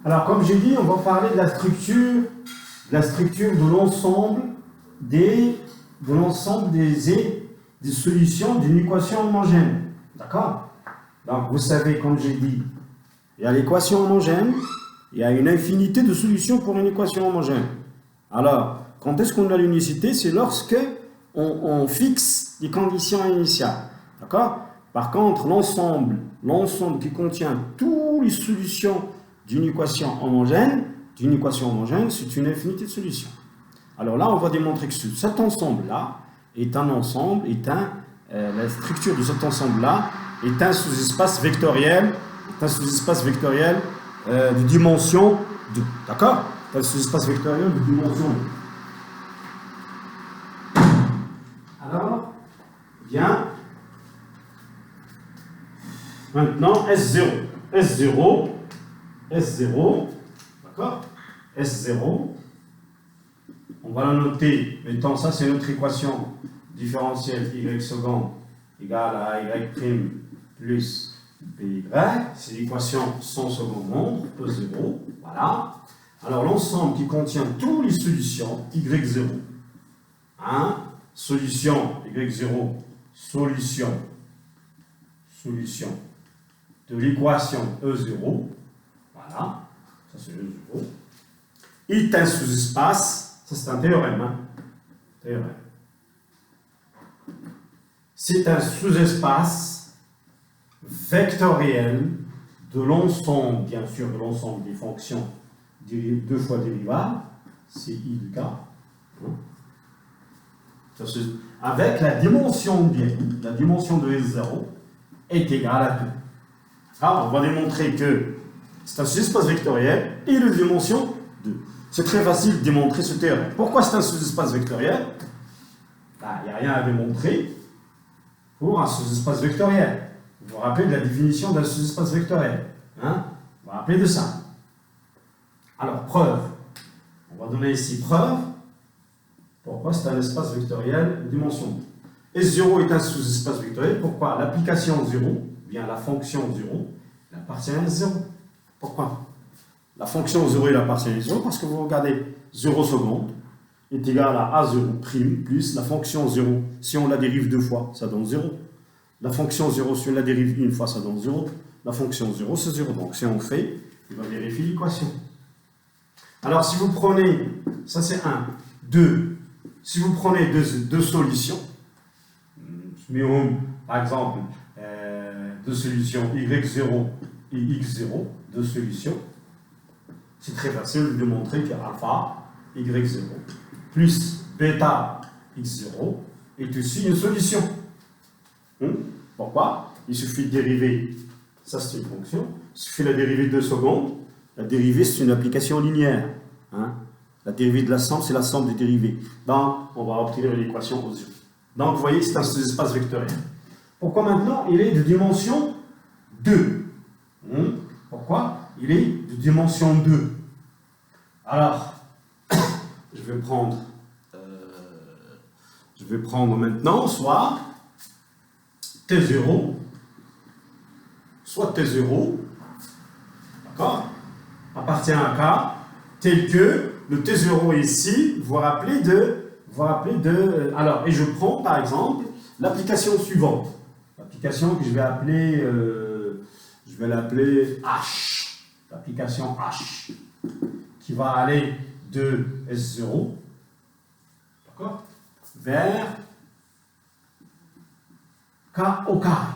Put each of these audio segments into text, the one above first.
Alors, comme j'ai dit, on va parler de la structure de l'ensemble des solutions d'une équation homogène. D'accord? Donc, vous savez, comme j'ai dit, il y a l'équation homogène, il y a une infinité de solutions pour une équation homogène. Alors, quand est-ce qu'on a l'unicité? C'est lorsque on fixe les conditions initiales. D'accord? Par contre, l'ensemble qui contient toutes les solutions d'une équation homogène, c'est une infinité de solutions. Alors là, on va démontrer que cet ensemble-là la structure de cet ensemble-là est un sous-espace vectoriel, de dimension 2. D'accord? C'est un sous-espace vectoriel de dimension 2. Alors, bien, maintenant, S0, d'accord? S0, on va la noter, mettons, ça c'est notre équation différentielle y seconde égale à y' plus by, c'est l'équation sans second nombre, E0, voilà. Alors l'ensemble qui contient toutes les solutions y0, hein, solution y0, solution de l'équation E0, voilà, ça c'est E0, est un sous-espace, ça c'est un théorème, hein, c'est un sous-espace vectoriel de l'ensemble, bien sûr, de l'ensemble des fonctions deux fois dérivables, c'est I de K, avec la dimension de S0 est égale à 2. Alors, on va démontrer que c'est un sous-espace vectoriel et de dimension 2. C'est très facile de démontrer ce théorème. Pourquoi c'est un sous-espace vectoriel? Il n'y a rien à démontrer pour un sous-espace vectoriel. Vous vous rappelez de la définition d'un sous-espace vectoriel, hein? Vous vous rappelez de ça. Alors, preuve. On va donner ici preuve. Pourquoi c'est un espace vectoriel de dimension 2. S0 est un sous-espace vectoriel. Pourquoi? L'application 0, bien la fonction 0, elle appartient à S0. Pourquoi? La fonction 0 elle appartient à S0 parce que vous regardez 0 seconde est égal à A0' plus la fonction 0. Si on la dérive deux fois, ça donne 0. La fonction 0, si on la dérive une fois, ça donne 0. La fonction 0, c'est 0. Donc, si on fait, il va vérifier l'équation. Alors, si vous prenez, ça c'est 1, 2, si vous prenez deux solutions, par exemple, deux solutions y0 et x0, deux solutions, c'est très facile de montrer que alpha y0 plus bêta x0 est aussi une solution. Pourquoi? Il suffit de dériver, ça c'est une fonction, il suffit de la dériver de 2 secondes, la dérivée c'est une application linéaire. La dérivée de la somme, c'est la somme des dérivées. Donc, on va obtenir l'équation aux yeux. Donc, vous voyez, c'est un sous-espace vectoriel. Pourquoi maintenant il est de dimension 2? Pourquoi il est de dimension 2? Alors, je vais prendre maintenant soit T0, d'accord, appartient à K, tel que le T0 ici, vous vous rappelez de, alors, et je prends par exemple l'application suivante, l'application que je vais l'appeler H, l'application H, qui va aller de S0, d'accord, vers K au carré,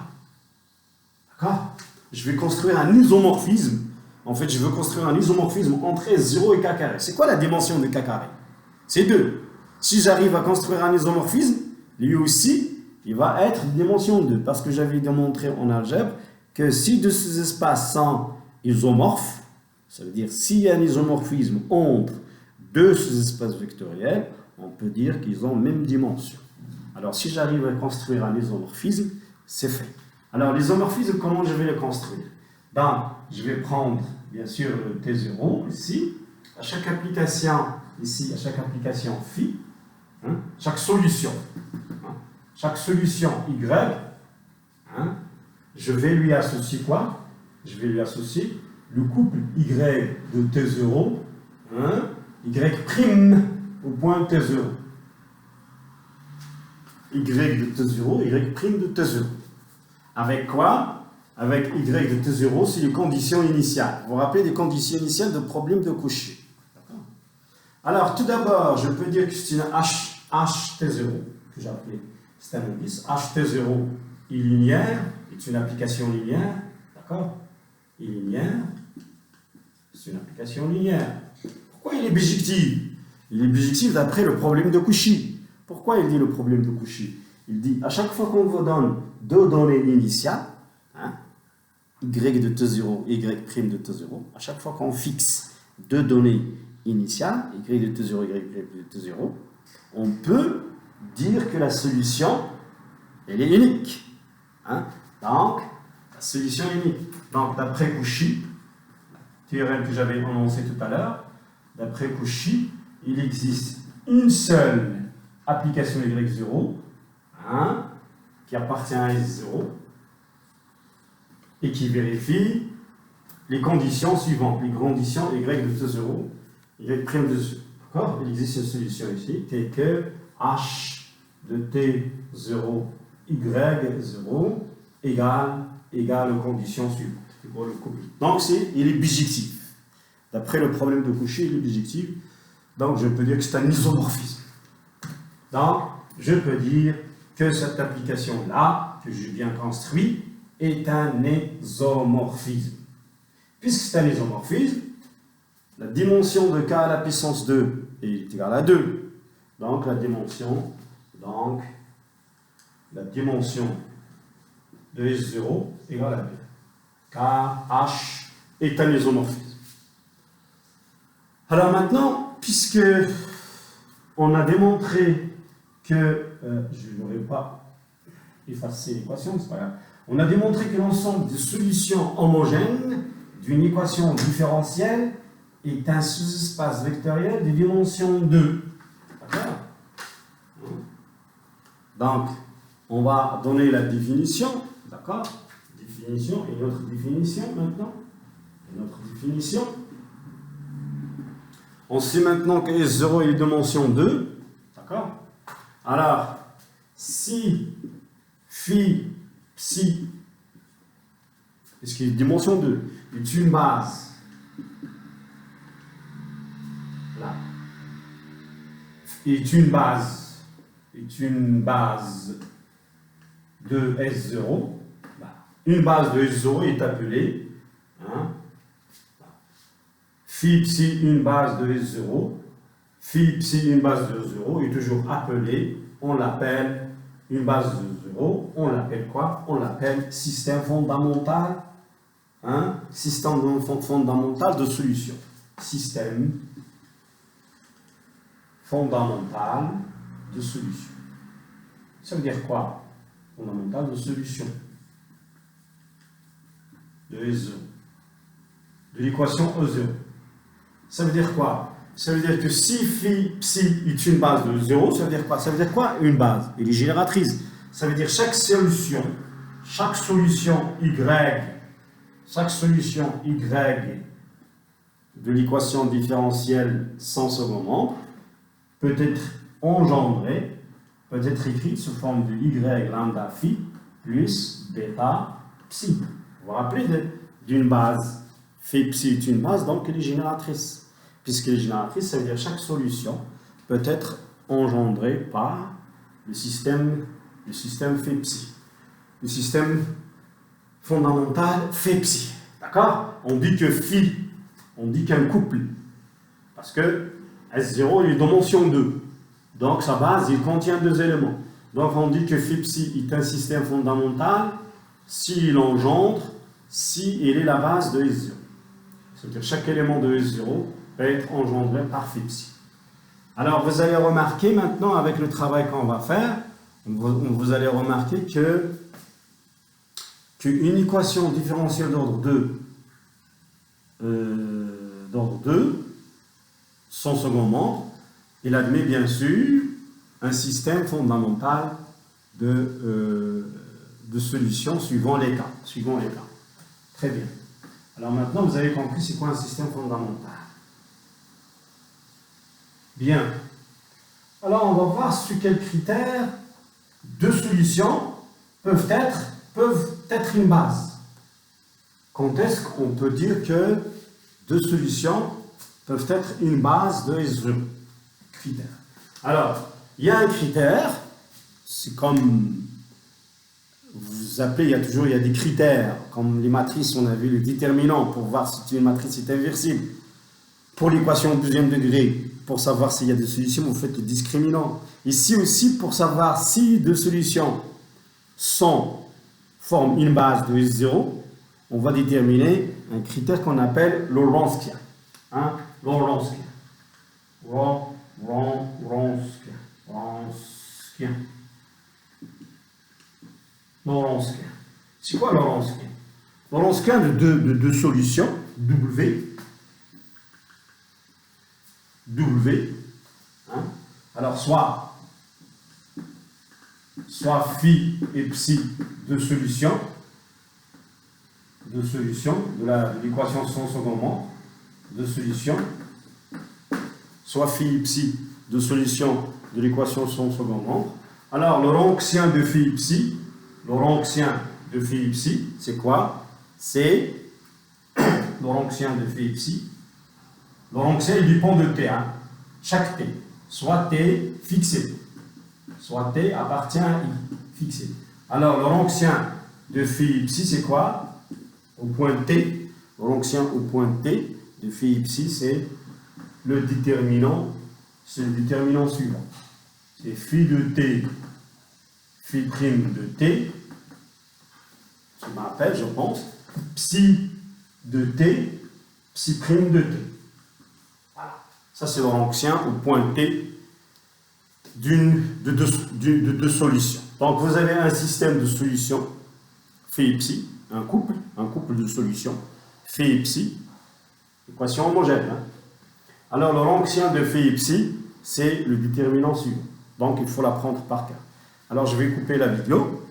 d'accord. Je vais construire un isomorphisme. En fait, je veux construire un isomorphisme entre S0 et K carré. C'est quoi la dimension de K carré? C'est 2. Si j'arrive à construire un isomorphisme, lui aussi, il va être de dimension 2. Parce que j'avais démontré en algèbre que si deux sous-espaces sont isomorphes, ça veut dire s'il y a un isomorphisme entre deux sous-espaces vectoriels, on peut dire qu'ils ont même dimension. Alors, si j'arrive à construire un isomorphisme, c'est fait. Alors, l'isomorphisme, comment je vais le construire? Je vais prendre, bien sûr, le T0 ici. À chaque application, ici, à chaque application phi, chaque solution Y, je vais lui associer quoi? Je vais lui associer le couple y de t0, hein, y prime au point t0. Y de t0, y prime de t0. Avec quoi? Avec y de t0, c'est les conditions initiales. Vous vous rappelez des conditions initiales de problème de Cauchy. Alors, tout d'abord, je peux dire que c'est une HT0, que j'ai appelé système indice. HT0 est linéaire, est une application linéaire. D'accord? Est linéaire. C'est une application linéaire. Pourquoi il est bijectif? Il est bijectif d'après le problème de Cauchy. Pourquoi il dit le problème de Cauchy? Il dit, à chaque fois qu'on vous donne deux données initiales, hein, y de t0 et y' de t0, à chaque fois qu'on fixe deux données initiales, y de t0 et y de t0, on peut dire que la solution, elle est unique. Hein? Donc, la solution est unique. Donc, d'après Cauchy, théorème que j'avais annoncé tout à l'heure, d'après Cauchy, il existe une seule application y0, hein, qui appartient à S0, et qui vérifie les conditions suivantes, les conditions y de t0, y' prime de 0. D'accord? Il existe une solution ici, qui est que h de t0, y0 égale aux conditions suivantes. Donc, il est bijectif. D'après le problème de Cauchy, il est bijectif. Donc, je peux dire que c'est un isomorphisme. Donc, je peux dire que cette application-là, que j'ai bien construite, est un isomorphisme. Puisque c'est un isomorphisme, la dimension de k à la puissance 2 est égale à 2. Donc, la dimension de S0 égale à 2. Car H est un isomorphisme. Alors maintenant, puisque on a démontré que, je n'aurais pas effacé l'équation, c'est pas grave. On a démontré que l'ensemble des solutions homogènes d'une équation différentielle est un sous-espace vectoriel de dimension 2. D'accord? Donc, on va donner la définition, d'accord? Définition et notre définition maintenant. Notre définition. On sait maintenant que S0 est dimension 2. D'accord? Alors, si phi psi, puisqu'il est dimension 2, est une base, là, est une base de S0, une base de S0 est appelée, hein, phi psi une base de S0, phi psi une base de 0 est toujours appelée, on l'appelle une base de 0, on l'appelle quoi? On l'appelle système fondamental, hein, système fondamental de solution. Système fondamental de solution. Ça veut dire quoi? Fondamental de solution de S0, de l'équation E0. Ça veut dire quoi? Ça veut dire que si phi psi est une base de 0, ça veut dire quoi? Ça veut dire quoi? Une base. Elle est génératrice. Ça veut dire chaque solution y de l'équation différentielle sans second peut être engendrée, peut être écrite sous forme de y lambda phi plus bêta psi. Vous vous rappelez d'une base? Phi psi est une base, donc elle est génératrice. Puisqu'elle est génératrice, ça veut dire que chaque solution peut être engendrée par le système phi psi. Le système fondamental phi psi. D'accord? On dit que phi, on dit qu'un couple. Parce que S0 est dimension 2. Donc sa base, il contient deux éléments. Donc on dit que phi psi est un système fondamental s'il engendre, si il est la base de S0. C'est-à-dire que chaque élément de S0 peut être engendré par phi psi. Alors vous allez remarquer maintenant, avec le travail qu'on va faire, vous allez remarquer qu'une équation différentielle d'ordre 2, sans second membre, il admet bien sûr un système fondamental de solutions suivant les cas. Très bien. Alors maintenant, vous avez compris c'est quoi un système fondamental. Bien. Alors, on va voir sur quels critères deux solutions peuvent être une base. Quand est-ce qu'on peut dire que deux solutions peuvent être une base de S0? Critères. Alors, il y a un critère, c'est comme vous appelez, il y a des critères, comme les matrices, on a vu les déterminants pour voir si une matrice est inversible. Pour l'équation au deuxième degré, pour savoir s'il y a des solutions, vous faites le discriminant. Ici aussi, pour savoir si deux solutions forment une base de S0, on va déterminer un critère qu'on appelle le Wronskian. Hein? Le Wronskian. Wronskian. Wronskian. C'est quoi le Wronskian? Le Wronskian de deux solutions, W. Hein? Alors, soit phi et psi, deux solutions de l'équation sans second membre, deux solutions, soit phi et psi, deux solutions de l'équation sans second membre. Alors, le Wronskian de phi et psi, c'est quoi? C'est le Wronskian de phi et psi. Le Wronskian, il dépend de t, hein? Chaque t, soit t fixé, soit t appartient à i, fixé. Alors, le Wronskian de phi et psi, c'est quoi? Au point t, le Wronskian au point t de phi et psi, c'est le déterminant suivant. C'est phi de t, phi prime de t, je me rappelle, je pense, psi de t, psi prime de t. Voilà. Ça, c'est le Wronskian au point t de deux solutions. Donc, vous avez un système de solutions, phi et psi, un couple de solutions, phi et psi, équation homogène. Hein? Alors, le Wronskian de phi et psi, c'est le déterminant suivant. Donc, il faut l'apprendre par cœur. Alors, je vais couper la vidéo.